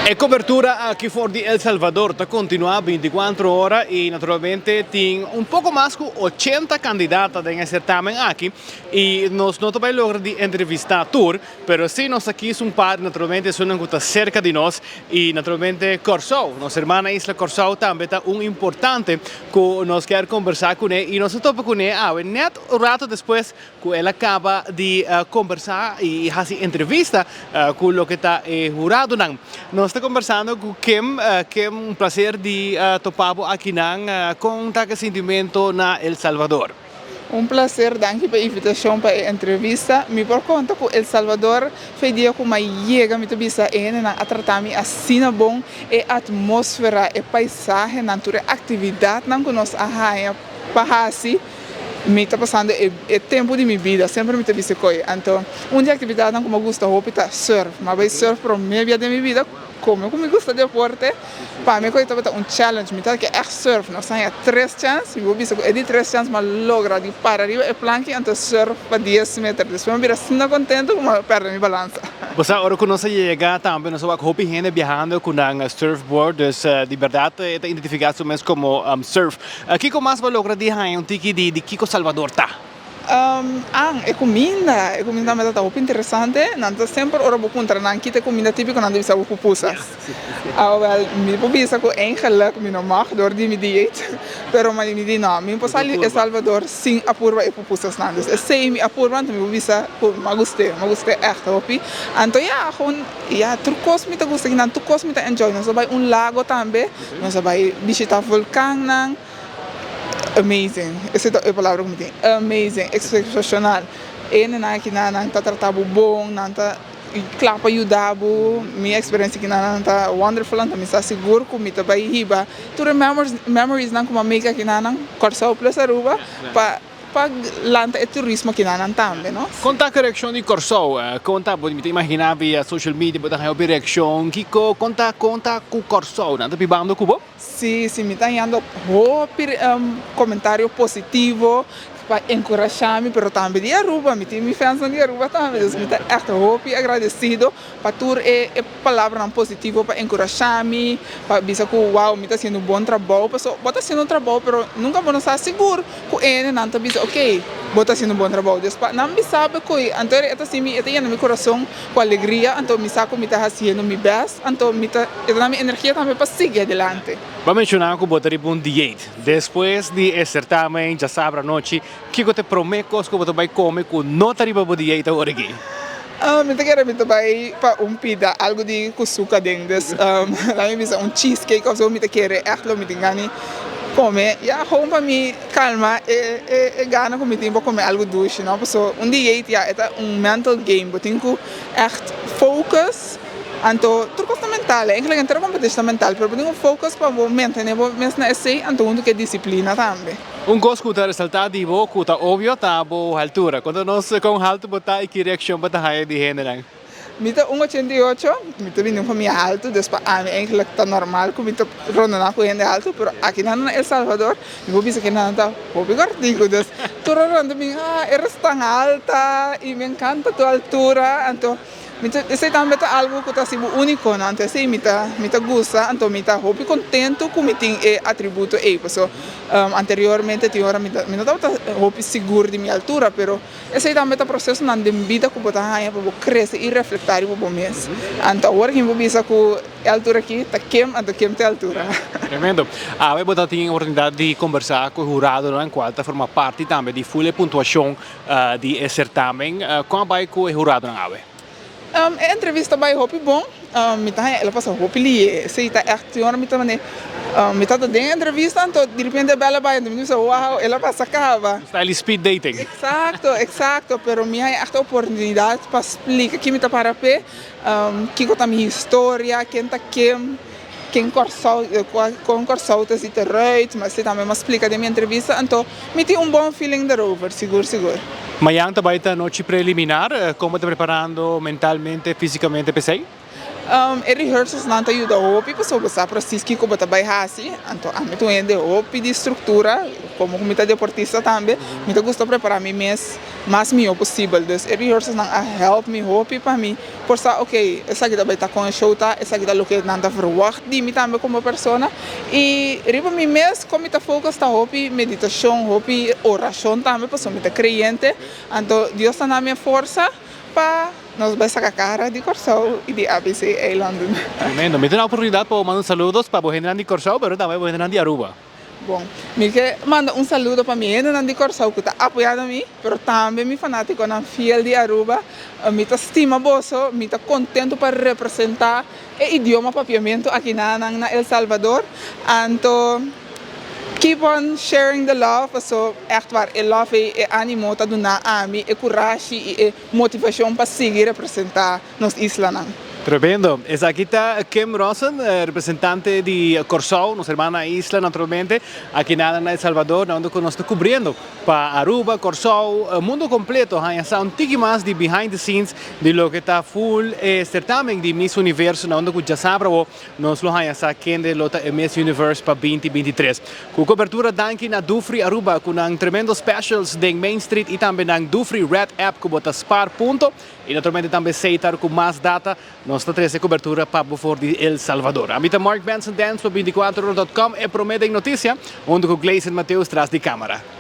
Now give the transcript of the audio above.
E cobertura aqui fora de El Salvador está continua 24 horas e naturalmente tem um pouco mais que 80 candidatas nesse certamen aqui e nós não também logramos de entrevistar tour, mas sim nós aqui um par naturalmente são que está cerca de nós e naturalmente Corsou, nossa irmã Isla Corsou também está importante que nós quer conversar com ela e nós estamos com ela net um rato depois que ela acaba de conversar e fazer entrevista com o que está jurado não. Nós estamos conversando com Kim, que é um prazer de topar aqui com o sentimento na El Salvador. Prazer, danke pela invitação para a entrevista. Me por conta que El Salvador foi dia que mais chega, me visa a tratar-me assim bom, a atmosfera, a paisagem, a natureza, a atividade, não que nós arranha para assim. Me está passando o tempo de minha vida, sempre me está vendo coisa. Então, uma atividade que me gusta é surf, mas surf para mim de minha vida, como me gusta de deporte, para mim coisa é challenge, me está que é surf, nós temos 3 chances, eu vou ver que 3 chances, mas logra de parar arriba e planque, então surf para 10 metros, depois eu me sinto contento, mas perdo minha balança. Você agora que nós chega também, nós vamos hope gente viajando com um surfboard, de verdade é identificado mesmo como surf. Aqui como mais vai lograr de um tiki de Kiko Salvador tá? É comida mas está muito interessante, não sempre ora vou encontrar na aqui comida típica não deve ser pupusas. Me pupisa com engela com minha mãe dor de minha dieta, pero mas me diz não, me posso ali em Salvador sem apurva e pupusas não, é sei me apurva então me pupisa, me gostei echt hopi. Então trucos me gusta que não trucos me enjoy, nós vai lago também, nós vai visitar vulcão amazing, essa é a palavra que me tem, amazing, excepcional. E não é que não está tratado bom, não está clapa ajudado, minha experiência que não está wonderful, então me está seguro que me está vai riba. Tu memories não como amiga que não Corsou plus Aruba para lanta e turismo que não também, não? Conta a reação de Corsou, conta, pode me imaginar via social media, pode ter uma reação, Kiko, conta com Corsou, não está pibando cubo? Sim, me está dando comentário positivo para encorajar-me, mas também de Aruba, me tem fãs de Aruba também, me está echt agradecido para tur palavra positiva para encorajar-me, para dizer que uau, me está fazendo bom trabalho, pessoal, está fazendo trabalho, mas nunca vou estar seguro que ele não está dizendo, ok, está fazendo bom trabalho, depois não me sabe que, então está assim, está indo meu coração com alegria, então me sabe que me está fazendo meu best, então me está dando energia também para seguir adiante. Vamos mencionar que você tem um dieta. Depois de certamen, já sabe a noite, que você promete que você vai comer que não tem uma dieta agora aqui? Eu quero vai para pida, algo de açúcar dentro. Lá me um cheesecake, eu me quero echt me engane comer. E a home para me calma e gana como tempo comer algo doce, não? Porque dieta é mental game, eu tenho que echt focus. Então, tudo é mental, eigenlijk inteiro competência mental, mas eu tenho foco para o momento, né? Mas não é assim, então que disciplina também. Coisa que está ressaltado de você, que está óbvio, está a boa altura. Quando nós com alto, botar e que reação para a de gênero? Me está 1,88, me está vindo para mim alto, depois a mim eigenlijk está normal, que me está rondando com gente alto, mas aqui na El Salvador, eu vou dizer que não está, vou pegar digo, então, tu rondando mim, eres tão alta e me encanta a tua altura, então esse também é algo que está sendo único, não? Então, esse me gusta, então me está muito contente com o atributo aí, porque anteriormente tinha hora me não estava muito seguro de minha altura, mas esse também é o processo na vida que botar aí para crescer e refletir o bom mês. Então, agora que eu vejo que a altura aqui está quem tem altura. Tremendo. A você tem a oportunidade de conversar com o jurado, não? Enquanto forma parte também de full pontuação de certamen, como vai com o jurado não? A entrevista vai hopi bom, ela passa hopi ali, se está action, me está dando entrevista, então de repente ela vai, me diz, uau, ela passa acaba. Está ali speed dating. Exato, pero minha esta oportunidade para explicar que me está para pé, que conta minha história, quem está quem Corsou está se terreit, mas se também me explica da minha entrevista, então me tem bom feeling darover, seguro. Amanhã vai ter noite preliminar, como está preparando mentalmente, fisicamente para isso? e rehearsals não te ajuda hopi, pessoa você precisa que como tá hasi, então a mim também de hopi de estrutura, como comita deportista também, me tá gosta preparar mim mês mais melhor possível, dus e rehearsals não a help me hopi para mim, por sa ok, essa aqui também tá com a show tá, essa aqui tá lo que não tá verwacht de mim também como persona, e riba mim mês como tá focus tá hopi meditação, hopi oração também, pessoa me tá creyente, então Deus tá na minha força para nós vai sacar cara de Corsau e de ABC Eilanden. Tremendo. Me tem a oportunidade para mandar saludos para a gente de Corsau, mas também para a gente de Aruba. Bom, me quer manda saludo para mim de Corsau que está apoiando a mim, mas também me fanático na fiel de Aruba, me está estima bosso, me está contento para representar o idioma papiamento aqui na El Salvador, então keep on sharing the love, so echt waar, e love e animo ta dona a mim, e coragem e motivação para seguir representar nos isla. Tremendo. Esa aquí está Kim Rosen, representante de Corsau, nuestra hermana isla naturalmente, aquí nada en El Salvador, donde nos está cubriendo para Aruba, Corsau, el mundo completo. Ya está un tiki más de behind the scenes de lo que está full certamen de Miss Universo, donde ya sabrá nos lo ya está quien lota Miss Universe para 2023. Con cobertura danki na Dufry Aruba, con un tremendo specials de Main Street y también en Dufry Red App como Spar punto y naturalmente también Seitar con más data. Nos está trazendo cobertura para o de El Salvador. A mim Mark Benson Dance para 24horas.com e promete notícia, onde o Gleison Mateus traz de câmara.